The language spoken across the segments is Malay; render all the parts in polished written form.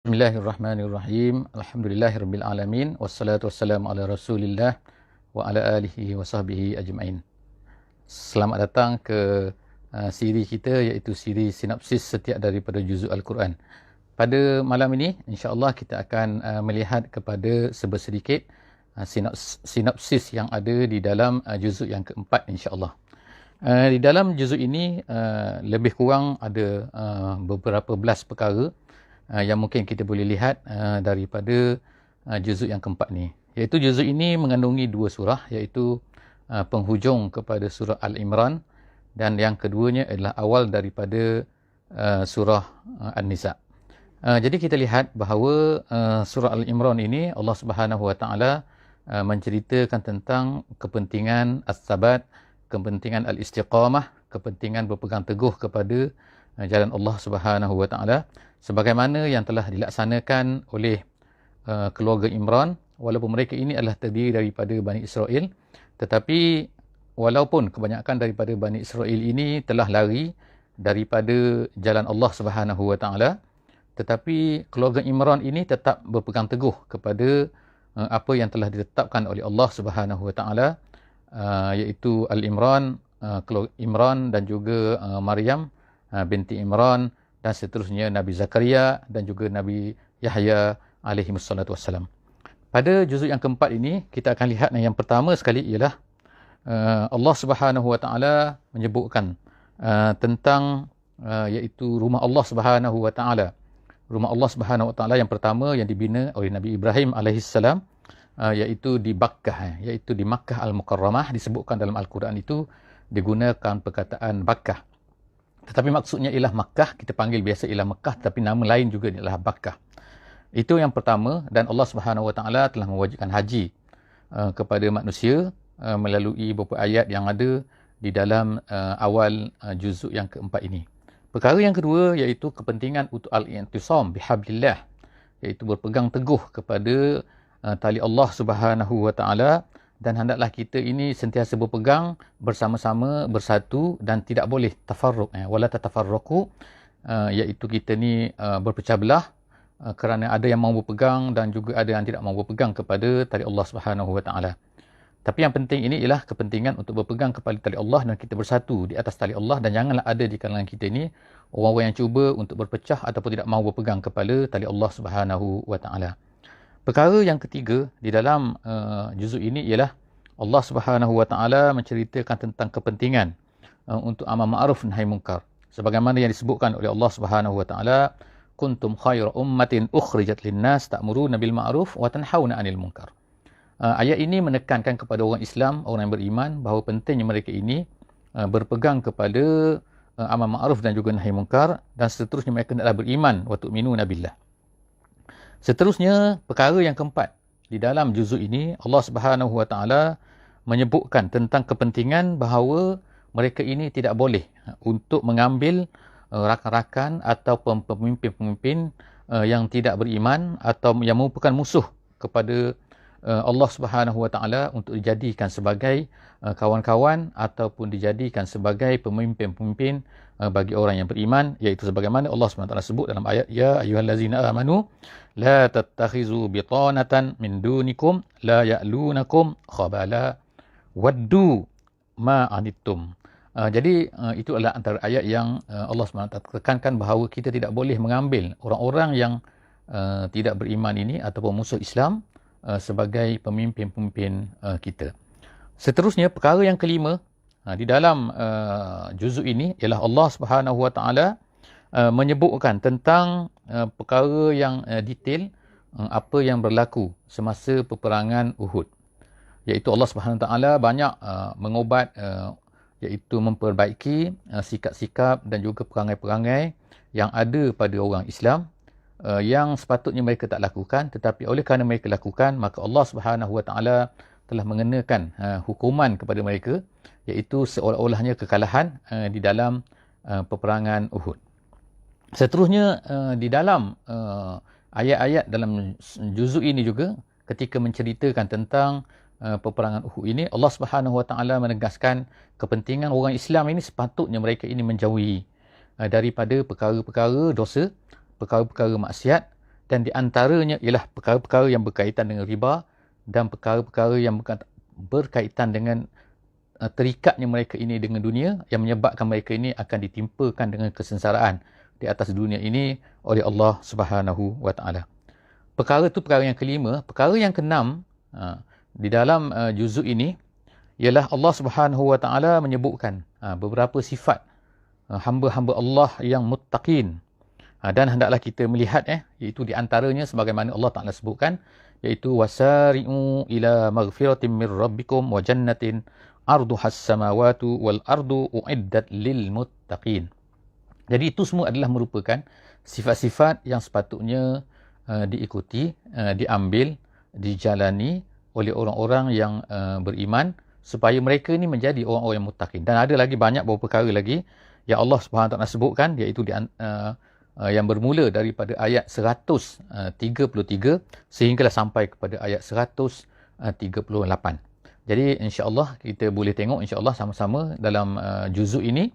Bismillahirrahmanirrahim. Alhamdulillahirabbil alamin wassalatu wassalamu ala Rasulillah wa ala alihi wa sahbihi ajmain. Selamat datang ke siri kita, iaitu siri sinopsis setiap daripada juzuk Al-Quran. Pada malam ini insya-Allah kita akan melihat kepada sebersedikit sinopsis yang ada di dalam juzuk yang keempat insya-Allah. Di dalam juzuk ini lebih kurang ada beberapa belas perkara yang mungkin kita boleh lihat daripada juzuk yang keempat ni. Iaitu juzuk ini mengandungi dua surah, iaitu penghujung kepada surah Al-Imran, dan yang keduanya adalah awal daripada surah An-Nisa. Jadi kita lihat bahawa surah Al-Imran ini Allah Subhanahu Wa Taala menceritakan tentang kepentingan as-sabat, kepentingan al-istiqamah, kepentingan berpegang teguh kepada jalan Allah Subhanahu Wa Taala, sebagaimana yang telah dilaksanakan oleh keluarga Imran, walaupun mereka ini adalah terdiri daripada Bani Israel, tetapi walaupun kebanyakan daripada Bani Israel ini telah lari daripada jalan Allah Subhanahu Wa Taala, tetapi keluarga Imran ini tetap berpegang teguh kepada apa yang telah ditetapkan oleh Allah Subhanahu Wa Taala, iaitu Al-Imran, keluarga Imran dan juga Maryam binti Imran, dan seterusnya Nabi Zakaria dan juga Nabi Yahya alaihi wassalatu wassalam. Pada juzuk yang keempat ini kita akan lihat yang pertama sekali ialah Allah Subhanahu Wa Taala menyebutkan tentang iaitu rumah Allah Subhanahu Wa Taala. Rumah Allah Subhanahu Wa Taala yang pertama yang dibina oleh Nabi Ibrahim alaihi salam, iaitu di Bakkah, iaitu di Makkah Al-Mukarramah. Disebutkan dalam Al-Quran itu digunakan perkataan Bakkah. Tetapi maksudnya ialah Makkah, kita panggil biasa ialah Mekah, tapi nama lain juga ialah Bakkah. Itu yang pertama, dan Allah Subhanahu Wa Taala telah mewajibkan haji kepada manusia melalui beberapa ayat yang ada di dalam awal juzuk yang keempat ini. Perkara yang kedua iaitu kepentingan untuk al-i'tisam bihablillah, iaitu berpegang teguh kepada tali Allah Subhanahu Wa Taala, dan hendaklah kita ini sentiasa berpegang bersama-sama, bersatu, dan tidak boleh tafarruq, wala tatafarraqu, iaitu kita ni berpecah belah kerana ada yang mahu berpegang dan juga ada yang tidak mahu berpegang kepada tali Allah Subhanahu Wa Taala. Tapi yang penting ini ialah kepentingan untuk berpegang kepada tali Allah dan kita bersatu di atas tali Allah, dan janganlah ada di kalangan kita ini orang-orang yang cuba untuk berpecah ataupun tidak mahu berpegang kepada tali Allah Subhanahu Wa Taala. Perkara yang ketiga di dalam juzuk ini ialah Allah Subhanahu Wa Taala menceritakan tentang kepentingan untuk amal ma'ruf nahi munkar. Sebagaimana yang disebutkan oleh Allah Subhanahu Wa Taala, kuntum khaira ummatin ukhrijat linnas ta'muruna bil ma'ruf wa tanhauna 'anil munkar. Ayat ini menekankan kepada orang Islam, orang yang beriman, bahawa pentingnya mereka ini berpegang kepada amal ma'ruf dan juga nahi munkar, dan seterusnya mereka adalah beriman wa tu'minuna billah. Seterusnya, perkara yang keempat di dalam juzuk ini, Allah Subhanahu Wa Taala menyebutkan tentang kepentingan bahawa mereka ini tidak boleh untuk mengambil rakan-rakan atau pemimpin-pemimpin yang tidak beriman atau yang merupakan musuh kepada Allah Subhanahu Wa Taala untuk dijadikan sebagai kawan-kawan ataupun dijadikan sebagai pemimpin-pemimpin bagi orang yang beriman, iaitu sebagaimana Allah Subhanahu Wa Taala sebut dalam ayat, ya ayyuhallazina amanu la tattakhizu bitanatan min dunikum la ya'lunakum khabala waddu ma anittum. Jadi itu adalah antara ayat yang Allah SWT tekankan bahawa kita tidak boleh mengambil orang-orang yang tidak beriman ini ataupun musuh Islam sebagai pemimpin-pemimpin kita. Seterusnya, perkara yang kelima di dalam juzuk ini ialah Allah Subhanahu Wa Taala menyebutkan tentang perkara yang detail apa yang berlaku semasa peperangan Uhud. Iaitu Allah Subhanahu Wa Taala banyak mengubat, iaitu memperbaiki sikap-sikap dan juga perangai-perangai yang ada pada orang Islam yang sepatutnya mereka tak lakukan, tetapi oleh kerana mereka lakukan, maka Allah Subhanahu Wa Taala telah mengenakan hukuman kepada mereka, iaitu seolah-olahnya kekalahan di dalam peperangan Uhud. Seterusnya, di dalam ayat-ayat dalam juzuk ini juga, ketika menceritakan tentang peperangan Uhud ini, Allah Subhanahu Wa Taala menegaskan kepentingan orang Islam ini sepatutnya mereka ini menjauhi daripada perkara-perkara dosa, perkara-perkara maksiat dan di antaranya ialah perkara-perkara yang berkaitan dengan riba dan perkara-perkara yang berkaitan dengan terikatnya mereka ini dengan dunia, yang menyebabkan mereka ini akan ditimpakan dengan kesengsaraan di atas dunia ini oleh Allah Subhanahu wa taala. Perkara itu perkara yang kelima. Perkara yang keenam di dalam juzuk ini ialah Allah Subhanahu wa taala menyebutkan beberapa sifat hamba-hamba Allah yang muttaqin. Dan hendaklah kita melihat iaitu di antaranya sebagaimana Allah Taala sebutkan, iaitu wasari'u ila maghfiratin min rabbikum wa jannatin arduhas samawati wal ardu uiddat lil muttaqin. Jadi itu semua adalah merupakan sifat-sifat yang sepatutnya diikuti, diambil, dijalani oleh orang-orang yang beriman supaya mereka ini menjadi orang-orang yang muttaqin. Dan ada lagi banyak beberapa perkara lagi yang Allah Subhanahu Wa Taala sebutkan, iaitu yang bermula daripada ayat 133 sehinggalah sampai kepada ayat 138. Jadi insya-Allah kita boleh tengok insya-Allah sama-sama dalam juzuk ini,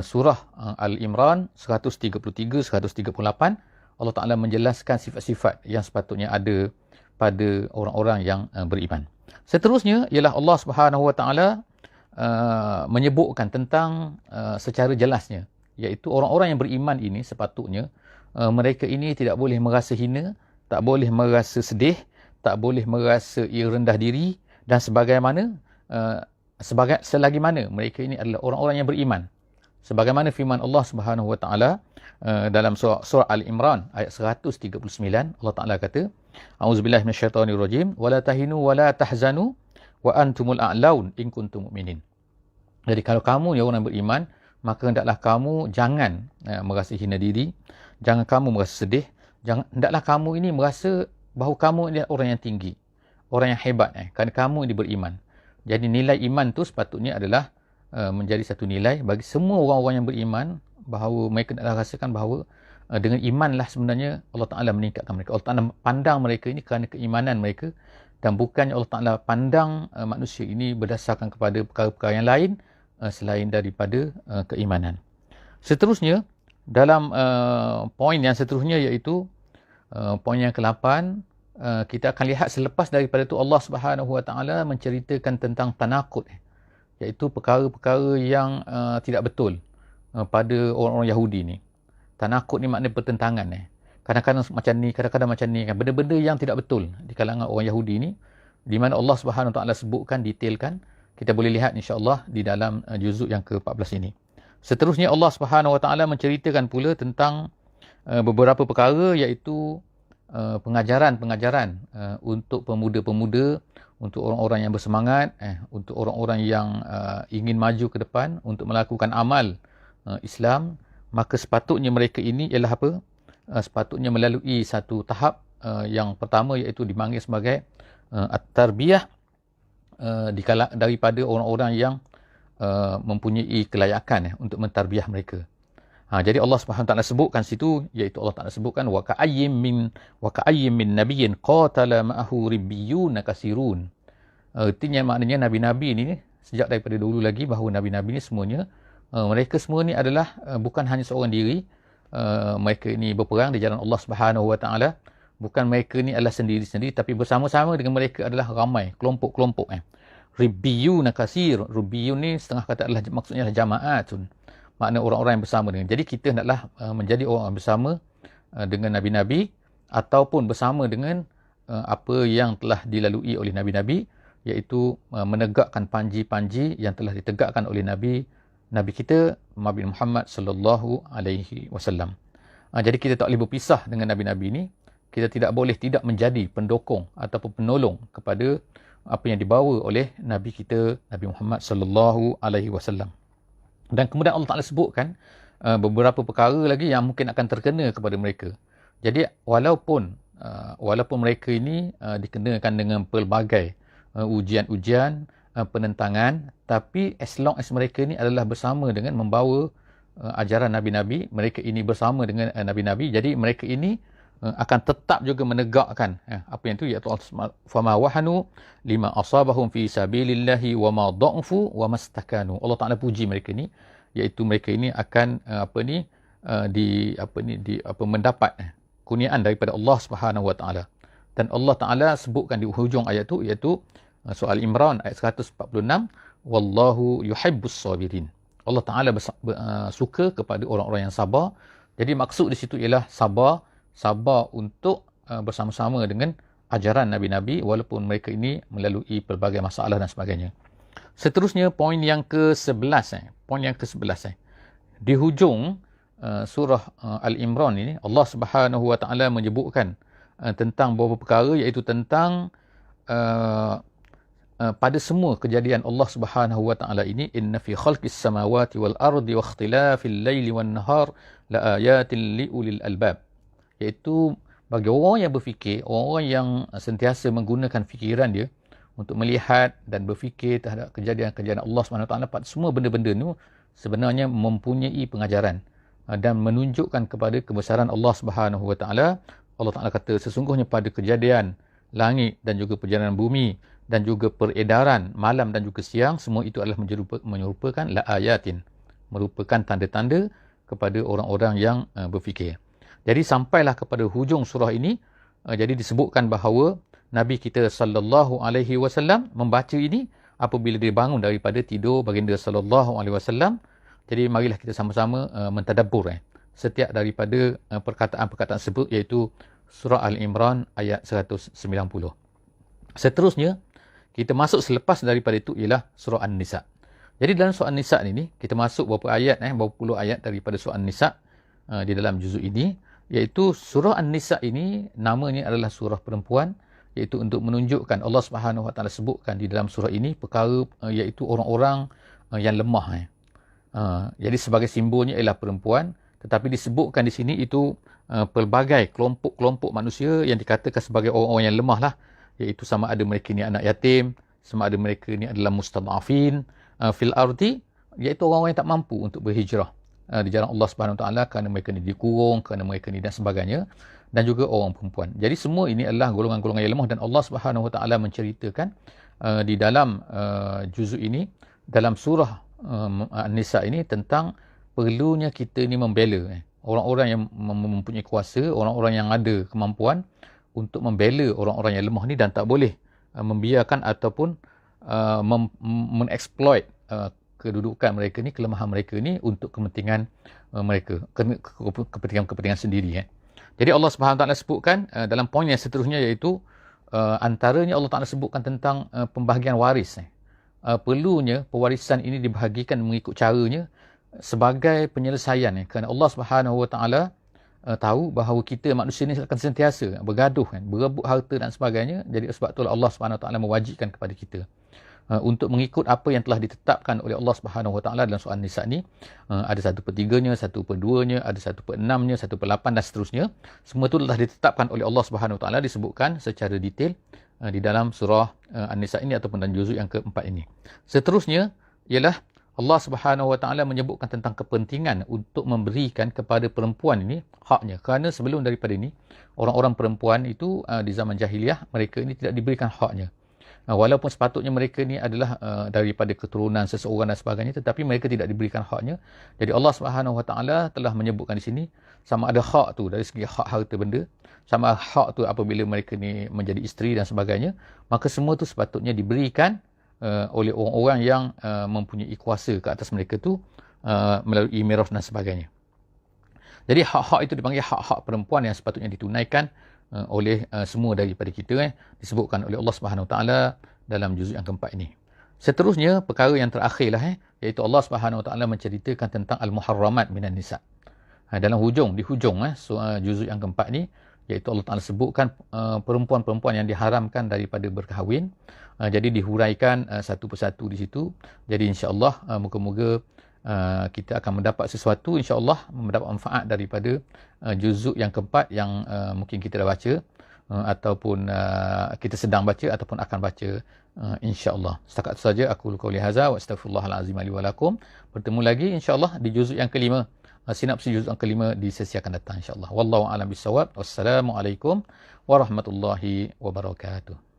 surah Al-Imran 133 138, Allah Taala menjelaskan sifat-sifat yang sepatutnya ada pada orang-orang yang beriman. Seterusnya ialah Allah Subhanahu Wa Taala menyebutkan tentang secara jelasnya, iaitu orang-orang yang beriman ini sepatutnya mereka ini tidak boleh merasa hina, tak boleh merasa sedih, tak boleh merasa ia rendah diri, dan selagi mana mereka ini adalah orang-orang yang beriman. Sebagaimana firman Allah Subhanahu Wa Taala dalam surah Al-Imran ayat 139, Allah Taala kata, A'udzubillahi minasyaitonirrajim, wala tahinu wala tahzanu wa antumul a'laun in kuntum mu'minin. Jadi kalau kamu yang orang beriman, maka hendaklah kamu jangan merasa hina diri, jangan kamu merasa sedih, hendaklah kamu ini merasa bahawa kamu adalah orang yang tinggi, orang yang hebat, kerana kamu ini beriman. Jadi nilai iman tu sepatutnya adalah menjadi satu nilai bagi semua orang-orang yang beriman, bahawa mereka hendaklah rasakan bahawa dengan imanlah sebenarnya Allah Ta'ala meningkatkan mereka. Allah Ta'ala pandang mereka ini kerana keimanan mereka, dan bukannya Allah Ta'ala pandang manusia ini berdasarkan kepada perkara-perkara yang lain selain daripada keimanan. Seterusnya, dalam poin yang seterusnya, iaitu poin yang ke-8, kita akan lihat selepas daripada itu Allah Subhanahu Wa Taala menceritakan tentang tanakut, iaitu perkara-perkara yang tidak betul pada orang-orang Yahudi ni. Tanakut ni makna pertentangan. Kadang-kadang macam ni, kadang-kadang macam ni, kan, benda-benda yang tidak betul di kalangan orang Yahudi ni, di mana Allah Subhanahu Wa Taala sebutkan, detailkan. Kita boleh lihat insya-Allah di dalam juzuk yang ke-14 ini. Seterusnya Allah Subhanahu Wa Taala menceritakan pula tentang beberapa perkara, iaitu pengajaran-pengajaran untuk pemuda-pemuda, untuk orang-orang yang bersemangat, untuk orang-orang yang ingin maju ke depan untuk melakukan amal Islam. Maka sepatutnya mereka ini ialah apa? Sepatutnya melalui satu tahap yang pertama, iaitu dipanggil sebagai at-tarbiyah daripada orang-orang yang mempunyai kelayakan untuk mentarbiah mereka. Jadi Allah Subhanahu Wa Taala sebutkan situ, iaitu Allah Taala sebutkan wa ka'ayyim min nabiyyin qatala ma'ahu ribbiyun kasirun. Artinya maknanya nabi-nabi ni sejak daripada dulu lagi, bahawa nabi-nabi ni semuanya mereka semua ni adalah bukan hanya seorang diri, mereka ini berperang di jalan Allah Subhanahu Wa Taala. Bukan mereka ni adalah sendiri-sendiri, tapi bersama-sama dengan mereka adalah ramai, kelompok-kelompok. Ribbiyun kasir. Ribbiyun ni setengah kata adalah maksudnya adalah jamaatun. Makna orang-orang yang bersama dengan. Jadi kita hendaklah menjadi orang yang bersama dengan nabi-nabi, ataupun bersama dengan apa yang telah dilalui oleh nabi-nabi, iaitu menegakkan panji-panji yang telah ditegakkan oleh nabi kita Nabi Muhammad sallallahu alaihi wasallam. Jadi kita tak boleh berpisah dengan nabi-nabi ni. Kita tidak boleh tidak menjadi pendukung ataupun penolong kepada apa yang dibawa oleh nabi kita Nabi Muhammad sallallahu alaihi wasallam. Dan kemudian Allah Taala sebutkan beberapa perkara lagi yang mungkin akan terkena kepada mereka. Jadi walaupun mereka ini dikenakan dengan pelbagai ujian-ujian, penentangan, tapi as long as mereka ini adalah bersama dengan membawa ajaran nabi-nabi, mereka ini bersama dengan nabi-nabi, jadi mereka ini akan tetap juga menegakkan apa yang itu, iaitu fama wahanu lima asabahum fi sabilillahi wa ma dha'fu wa mastakanu. Allah Taala puji mereka ni, iaitu mereka ini akan mendapat kurniaan daripada Allah Subhanahu Wa Taala. Dan Allah Taala sebutkan di hujung ayat tu, iaitu surah Al-Imran ayat 146, wallahu yuhibbus sabirin. Allah Taala suka kepada orang-orang yang sabar. Jadi maksud di situ ialah sabar untuk bersama-sama dengan ajaran nabi-nabi walaupun mereka ini melalui pelbagai masalah dan sebagainya. Seterusnya poin yang ke-11 di hujung surah Al-Imran ini Allah Subhanahu Wa Taala menyebutkan tentang beberapa perkara, iaitu tentang pada semua kejadian Allah Subhanahu Wa Taala ini, inna fi khalqis samawati wal ardi wa ikhtilafil laili wan nahar la ayatin li ulil albab, iaitu bagi orang yang berfikir, orang yang sentiasa menggunakan fikiran dia untuk melihat dan berfikir terhadap kejadian-kejadian Allah SWT pada semua benda-benda itu sebenarnya mempunyai pengajaran dan menunjukkan kepada kebesaran Allah SWT. Allah Ta'ala kata sesungguhnya pada kejadian langit dan juga perjalanan bumi dan juga peredaran malam dan juga siang, semua itu adalah menyerupakan la ayatin, merupakan tanda-tanda kepada orang-orang yang berfikir. Jadi sampailah kepada hujung surah ini, jadi disebutkan bahawa Nabi kita sallallahu alaihi wasallam membaca ini apabila dia bangun daripada tidur baginda sallallahu alaihi wasallam. Jadi marilah kita sama-sama mentadabbur setiap daripada perkataan-perkataan tersebut, iaitu surah Al-Imran ayat 190. Seterusnya kita masuk selepas daripada itu ialah surah An-Nisa. Jadi dalam surah An-Nisa ini kita masuk beberapa ayat beberapa puluh ayat daripada surah An-Nisa di dalam juzuk ini, iaitu surah An-Nisa ini namanya adalah surah perempuan, iaitu untuk menunjukkan Allah Subhanahu Wa Taala sebutkan di dalam surah ini perkara iaitu orang-orang yang lemah. Jadi sebagai simbolnya ialah perempuan, tetapi disebutkan di sini itu pelbagai kelompok-kelompok manusia yang dikatakan sebagai orang-orang yang lemah lah, iaitu sama ada mereka ni anak yatim, sama ada mereka ni adalah mustad'afin fil ardi, iaitu orang-orang yang tak mampu untuk berhijrah di jalan Allah Subhanahu Wa Taala kerana mereka ni dikurung, kerana mereka ni dan sebagainya, dan juga orang perempuan. Jadi semua ini adalah golongan-golongan yang lemah, dan Allah Subhanahu Wa Taala menceritakan di dalam juzuk ini, dalam surah An-Nisa ini, tentang perlunya kita ni membela orang-orang yang mempunyai kuasa, orang-orang yang ada kemampuan untuk membela orang-orang yang lemah ni, dan tak boleh membiarkan ataupun mengeksploit kedudukan mereka ni, kelemahan mereka ni untuk kepentingan mereka, kepentingan sendiri. Jadi Allah Subhanahu Wa Taala sebutkan dalam poin yang seterusnya, iaitu antaranya Allah Taala sebutkan tentang pembahagian waris. Perlunya pewarisan ini dibahagikan mengikut caranya sebagai penyelesaian, kerana Allah Subhanahu Wa Taala tahu bahawa kita manusia ni akan sentiasa bergaduh, berebut harta dan sebagainya. Jadi sebab itulah Allah Subhanahu Wa Taala mewajibkan kepada kita untuk mengikut apa yang telah ditetapkan oleh Allah Subhanahu Wa Taala dalam surah An-Nisa ni. Ada 1/3-nya, 1/2-nya, ada 1/6-nya, 1/8 dan seterusnya. Semua itu telah ditetapkan oleh Allah Subhanahu Wa Taala, disebutkan secara detail di dalam surah An-Nisa ini ataupun dalam juzuk yang keempat ini. Seterusnya ialah Allah Subhanahu Wa Taala menyebutkan tentang kepentingan untuk memberikan kepada perempuan ini haknya, kerana sebelum daripada ini orang-orang perempuan itu di zaman jahiliah, mereka ini tidak diberikan haknya. Walaupun sepatutnya mereka ni adalah daripada keturunan seseorang dan sebagainya, tetapi mereka tidak diberikan haknya. Jadi Allah Subhanahu Wa Taala telah menyebutkan di sini, sama ada hak tu dari segi hak harta benda, sama hak tu apabila mereka ni menjadi isteri dan sebagainya, maka semua tu sepatutnya diberikan oleh orang-orang yang mempunyai kuasa ke atas mereka tu melalui miras dan sebagainya. Jadi hak-hak itu dipanggil hak-hak perempuan yang sepatutnya ditunaikan oleh semua daripada kita, disebutkan oleh Allah Subhanahu Wa Taala dalam juzuk yang keempat ini. Seterusnya perkara yang terakhirlah, iaitu Allah Subhanahu Wa Taala menceritakan tentang al-muharramat minan nisa. Dalam di hujung juzuk yang keempat ni, iaitu Allah Taala sebutkan perempuan-perempuan yang diharamkan daripada berkahwin. Jadi dihuraikan satu persatu di situ. Jadi insya-Allah moga-moga kita akan mendapat sesuatu, insya-Allah mendapat manfaat daripada juzuk yang keempat yang mungkin kita dah baca ataupun kita sedang baca ataupun akan baca insya-Allah. Setakat itu saja aku qauli hadza wa astaghfirullahal azim li wa lakum. Bertemu lagi insya-Allah di juzuk yang kelima, sinopsis juzuk yang kelima di sesi akan datang insya-Allah. Wallahu a'lam bissawab. Wassalamualaikum warahmatullahi wabarakatuh.